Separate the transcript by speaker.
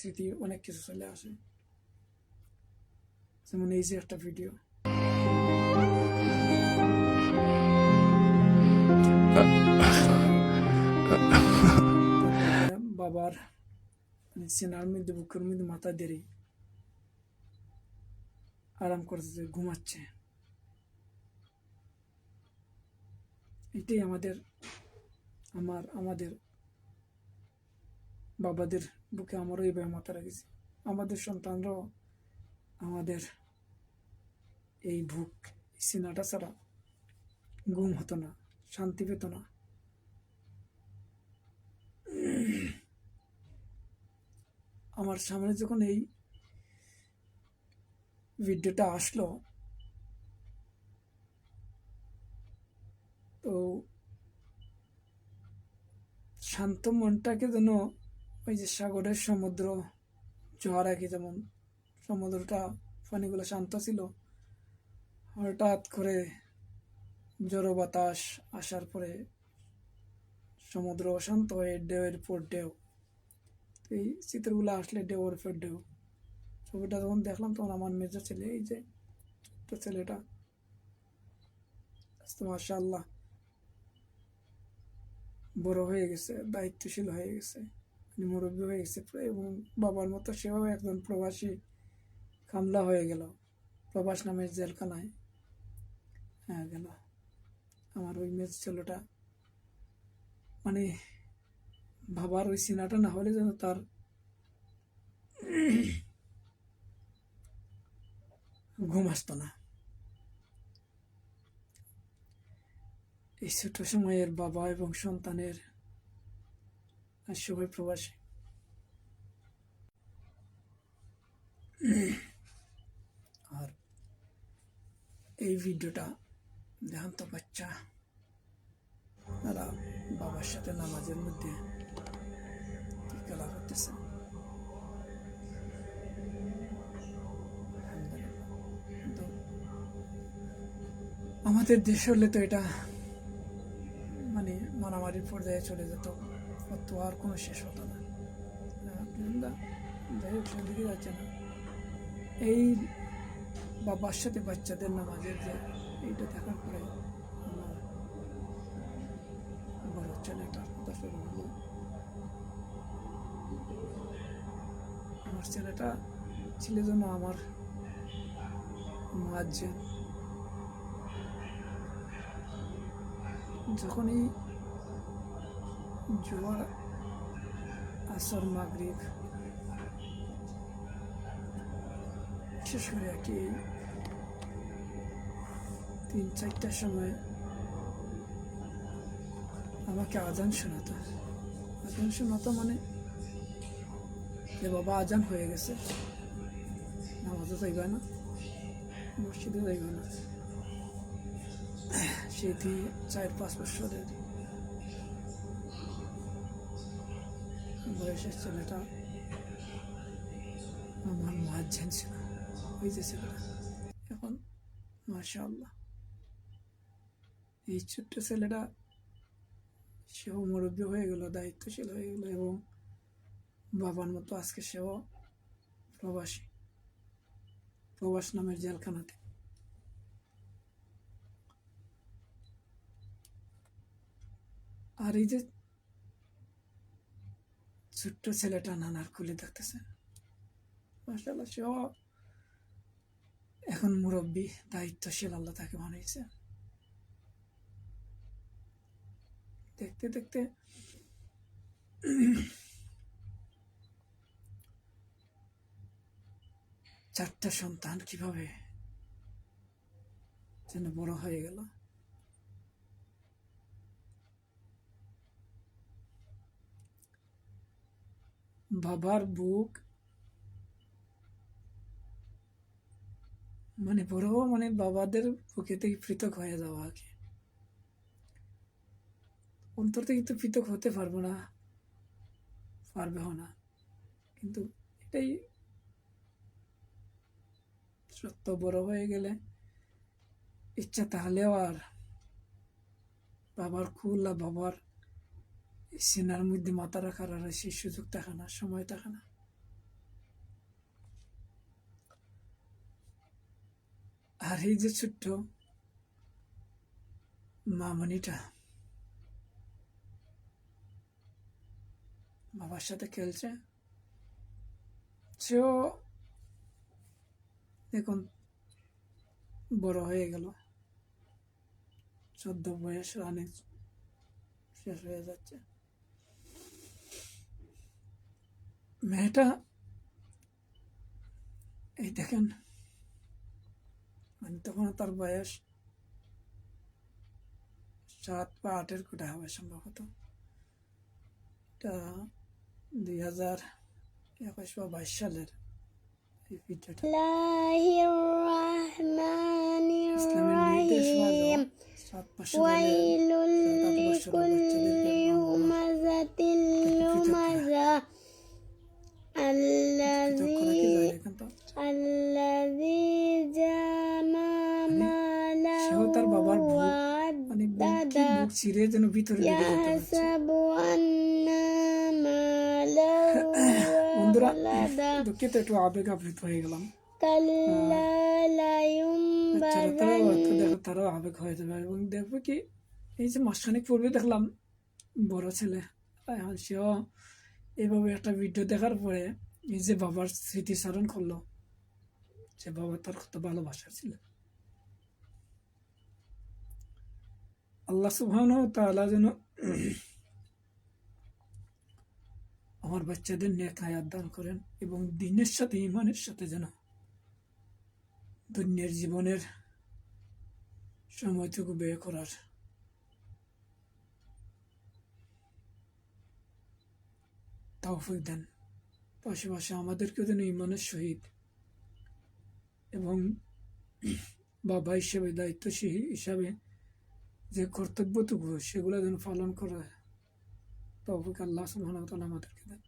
Speaker 1: স্মৃতি অনেক কিছু চলে আসে। যেমন এই যে একটা ভিডিও, বাবার সিনার মধ্যে বুকের মধ্যে মাথা দেরি আরাম করতেছে, ঘুমাচ্ছে। এটাই আমাদের বাবাদের বুকে আমারও এইভাবে মাথা রাখেছি। আমাদের সন্তানরাও আমাদের এই বুক সিনাটা ছাড়া ঘুম হতো না, শান্তি পেত না। আমার সামনে যখন এই ভিডিওটা আসলো, তো শান্ত মনটাকে যেন ওই যে সাগরের সমুদ্র জোয়ার আগে যেমন সমুদ্রটা পানিগুলো শান্ত ছিল, হঠাৎ করে জড়ো বাতাস আসার পরে সমুদ্র অশান্ত হয়ে ঢেউয়ের পর ঢেউ। এই চিত্রগুলো আসলে ঢেউয়ের পর ঢেউ। ছবিটা যখন দেখলাম তখন আমার মেজো ছেলে, এই যে ছোট্ট ছেলেটা, মাশাআল্লাহ বড় হয়ে গেছে, দায়িত্বশীল হয়ে গেছে, মুরব্বী হয়ে গেছে, এবং বাবার মতো সেও একজন প্রবাসী কামলা হয়ে গেল, প্রবাস নামের জেলখানায় গেল। আমার ওই মেজ ছেলেটা মানে বাবার ওই সিনাটা না হলে যেন তার ঘুম আসতো না। এই ছোট সময়ের বাবা এবং সন্তানের সবাই প্রবাসী। আর এই ভিডিওটা দেহান্ত বাচ্চা তারা বাবার সাথে নামাজের মধ্যে খেলা করতেছে। আমাদের দেশ হলে তো এটা মানে মারামারির পর্যায়ে চলে যেত, তো আর কোনো শেষ হতো না। যাই হোক সেদিকে যাচ্ছে না। এই বাবার সাথে বাচ্চাদের নামাজের যে এইটা দেখার পরে আমার বড় ছেলেটার কথা শুরু হলো। আমার ছেলেটা ছিল যেন আমার মুয়াজ্জিন। যখনই জোয়ার, আসর, মাগরিব, বিশেষ করে কি 3-4টার সময় আমাকে আজান শোনাতো মানে যে বাবা আজান হয়ে গেছে, নামাজে যাইবা না, মসজিদে যাইবা না। সেটি 4-5 বছরের বয়সের ছেলেটা আমার মুয়াজ্জিন ছিল, ওই যে ছেলেটা। এখন মাশাআল্লাহ এই ছোট্ট ছেলেটা সেও মুরব্বী হয়ে গেল, দায়িত্বশীল হয়ে গেল, এবং বাবার মতো আজকে সেও প্রবাস নামের জেলখানাতে। আর এই যে ছোট্ট ছেলেটা নানার কোলে দেখতেছে, মাশাআল্লাহ সেও এখন মুরব্বী, দায়িত্বশীল, আল্লাহ তাকে বানিয়েছে। দেখতে দেখতে চারটা সন্তান কিভাবে যেন বড় হয়ে গেল। বাবার বুক মানে বড় মানে বাবাদের বুকে থেকে পৃথক হয়ে যাওয়া আর কি। অন্তর থেকে তো পৃথক হতে পারবেও না, কিন্তু এটাই সত্য। বড় হয়ে গেলে ইচ্ছা তাহলেও আর বাবার কুল আর বাবার সিনার মধ্যে মাথা রাখার আর সেই সুযোগ থাকে না, সময় থাকে না। আর এই যে ছোট্ট মামনিটা বাবার সাথে খেলছে, সেও এখন বড় হয়ে গেল, 14 বয়স রানিং শেষ হয়ে যাচ্ছে। মেয়েটা এই দেখেন, মানে তখন তার বয়স 7 বা 8-এর কোটা হবে সম্ভবত। এটা 2021 বা 22 সালের এই ভিডিওটা। ইসলামের নির্দেশ হলো 7 বছর হলে 7-8 বছরের বাচ্চাদেরকে সেও তার বাবার বুক, মানে বুক ছিঁড়ে যেন ভিতরে ঢুকে যেতে হচ্ছে। বন্ধুরা, দুঃখিত, একটু আবেগ আপ্লুত হয়ে গেলাম। তারাও আবেগ হয়ে যাবে। এবং দেখবো কি, এই যে মাসখানেক পূর্বে দেখলাম বড় ছেলে, সেও এইভাবে একটা ভিডিও দেখার পরে এই যে বাবার স্মৃতিচারণ করলো, যে বাবা তার কত ভালোবাসা ছিল। আল্লাহ সুবহানাহু ওয়া তাআলা যেন আমার বাচ্চাদের নেক হায়াত দান করেন এবং দ্বীনের সাথে ঈমানের সাথে যেন দুনিয়ার জীবনের সময়টুকু ব্যয় করার তৌফিক দেন। পাশাপাশি আমাদেরকেও যেন ঈমানের সহিত এবং বাবা হিসেবে, দায়িত্বশীল হিসাবে যে কর্তব্যটুকু, সেগুলো যেন পালন করা তৌফিক আল্লাহ সুবহানাহু ওয়া তাআলা আমাদেরকে দেন।